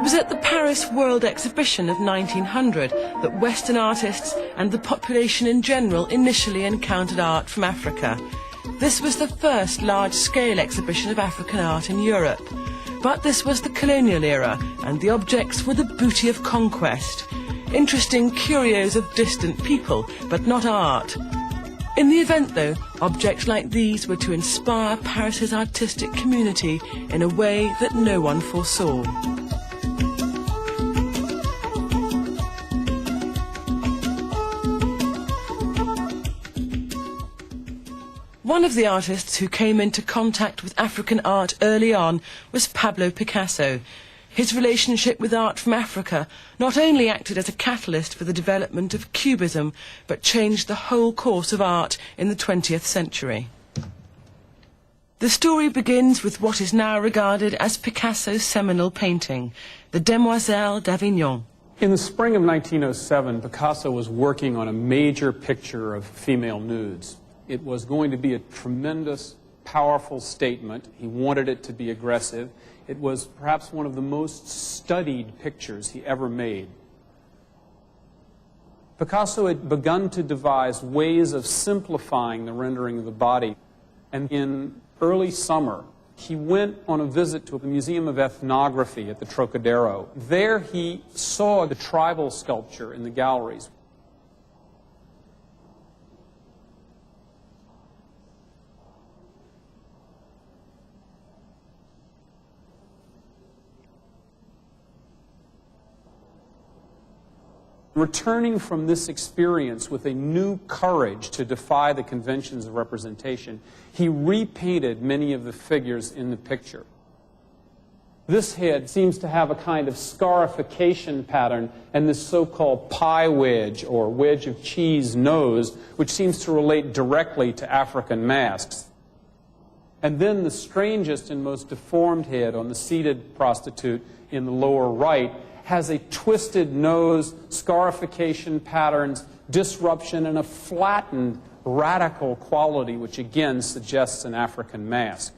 was at the Paris World Exhibition of 1900 that Western artists and the population in general initially encountered art from Africa. This was the first large-scale exhibition of African art in Europe. But this was the Colonial era, and the objects were the booty of conquest. Interesting curios of distant people, but not art. In the event, though, objects like these were to inspire Paris's artistic community in a way that no one foresaw. One of the artists who came into contact with African art early on was Pablo Picasso. His relationship with art from Africa not only acted as a catalyst for the development of Cubism, but changed the whole course of art in the 20th century. The story begins with what is now regarded as Picasso's seminal painting, the Demoiselle d'Avignon. In the spring of 1907, Picasso was working on a major picture of female nudes. It was going to be a tremendous, powerful statement. He wanted it to be aggressive. It was perhaps one of the most studied pictures he ever made. Picasso had begun to devise ways of simplifying the rendering of the body. And in early summer, he went on a visit to the Museum of Ethnography at the Trocadero. There he saw the tribal sculpture in the galleries. Returning from this experience with a new courage to defy the conventions of representation, he repainted many of the figures in the picture. This head seems to have a kind of scarification pattern and this so-called pie wedge or wedge of cheese nose, which seems to relate directly to African masks. And then the strangest and most deformed head on the seated prostitute in the lower right has a twisted nose, scarification patterns, disruption, and a flattened, radical quality, which again suggests an African mask.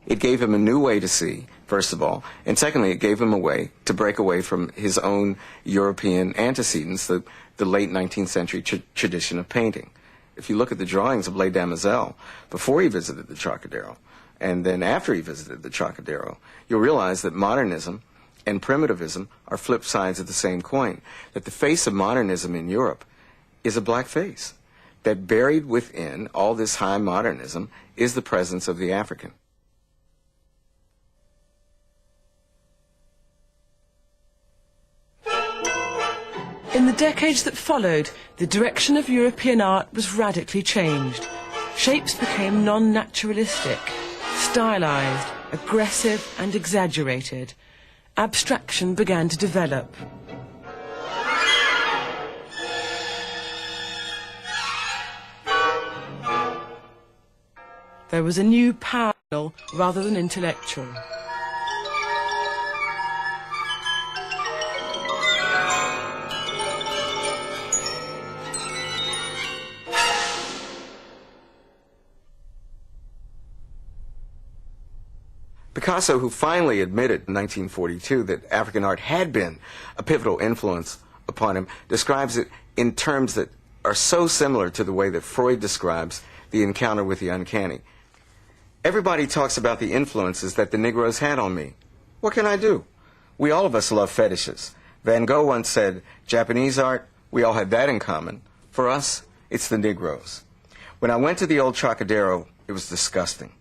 It gave him a new way to see, first of all, and secondly, it gave him a way to break away from his own European antecedents, the late 19th century tradition of painting. If you look at the drawings of Les Demoiselles, before he visited the Trocadero, and then after he visited the Trocadero, you'll realize that modernism and primitivism are flip sides of the same coin, that the face of modernism in Europe is a black face, that buried within all this high modernism is the presence of the African. In the decades that followed, the direction of European art was radically changed. Shapes became non-naturalistic, stylized, aggressive and exaggerated. Abstraction began to develop. There was a new power rather than intellectual. Picasso, who finally admitted in 1942 that African art had been a pivotal influence upon him, describes it in terms that are so similar to the way that Freud describes the encounter with the uncanny. Everybody talks about the influences that the Negroes had on me. What can I do? We all of us love fetishes. Van Gogh once said, Japanese art, we all had that in common. For us, it's the Negroes. When I went to the old Trocadero, it was disgusting.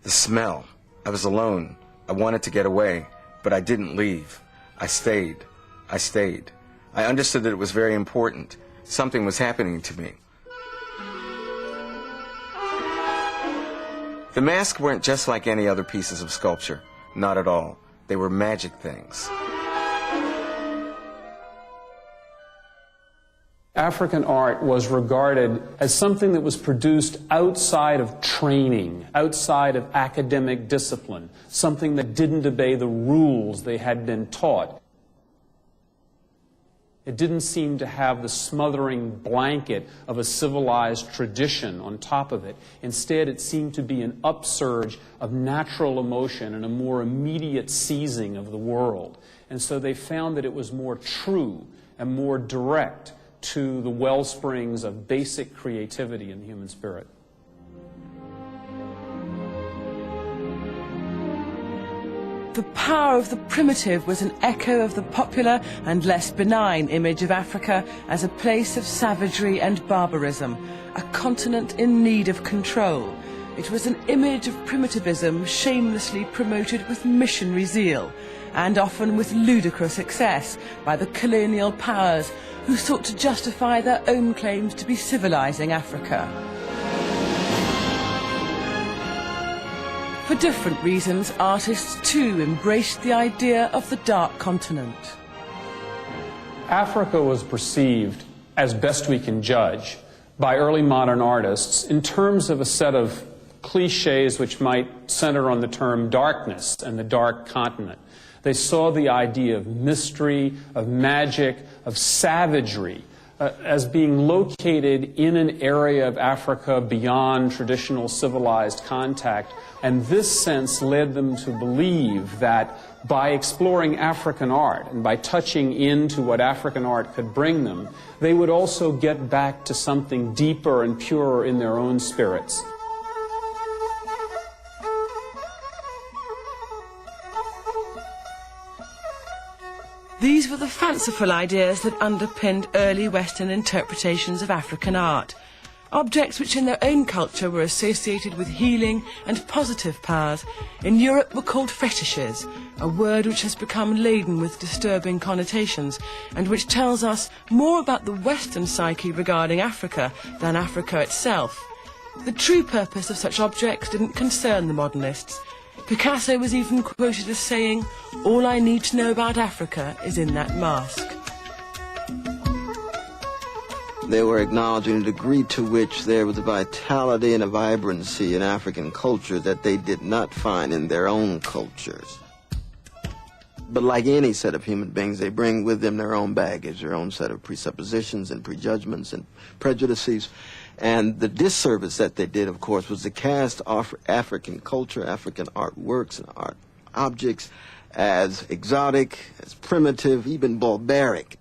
The smell. I was alone. I wanted to get away, but I didn't leave. I stayed. I stayed. I understood that it was very important. Something was happening to me. The masks weren't just like any other pieces of sculpture. Not at all. They were magic things. African art was regarded as something that was produced outside of training, outside of academic discipline, something that didn't obey the rules they had been taught. It didn't seem to have the smothering blanket of a civilized tradition on top of it. Instead, it seemed to be an upsurge of natural emotion and a more immediate seizing of the world. And so they found that it was more true and more direct to the wellsprings of basic creativity in the human spirit. The power of the primitive was an echo of the popular and less benign image of Africa as a place of savagery and barbarism, a continent in need of control. It was an image of primitivism shamelessly promoted with missionary zeal, and often with ludicrous excess by the colonial powers who sought to justify their own claims to be civilizing Africa. For different reasons, artists too embraced the idea of the dark continent. Africa was perceived, as best we can judge, by early modern artists in terms of a set of cliches which might center on the term darkness and the dark continent. They saw the idea of mystery, of magic, of savagery as being located in an area of Africa beyond traditional civilized contact. And this sense led them to believe that by exploring African art and by touching into what African art could bring them, they would also get back to something deeper and purer in their own spirits. These were the fanciful ideas that underpinned early Western interpretations of African art. Objects which in their own culture were associated with healing and positive powers, in Europe were called fetishes, a word which has become laden with disturbing connotations and which tells us more about the Western psyche regarding Africa than Africa itself. The true purpose of such objects didn't concern the modernists. Picasso was even quoted as saying, "All I need to know about Africa is in that mask." They were acknowledging a degree to which there was a vitality and a vibrancy in African culture that they did not find in their own cultures. But like any set of human beings, they bring with them their own baggage, their own set of presuppositions and prejudgments and prejudices. And the disservice that they did, of course, was to cast off African culture, African artworks and art objects as exotic, as primitive, even barbaric.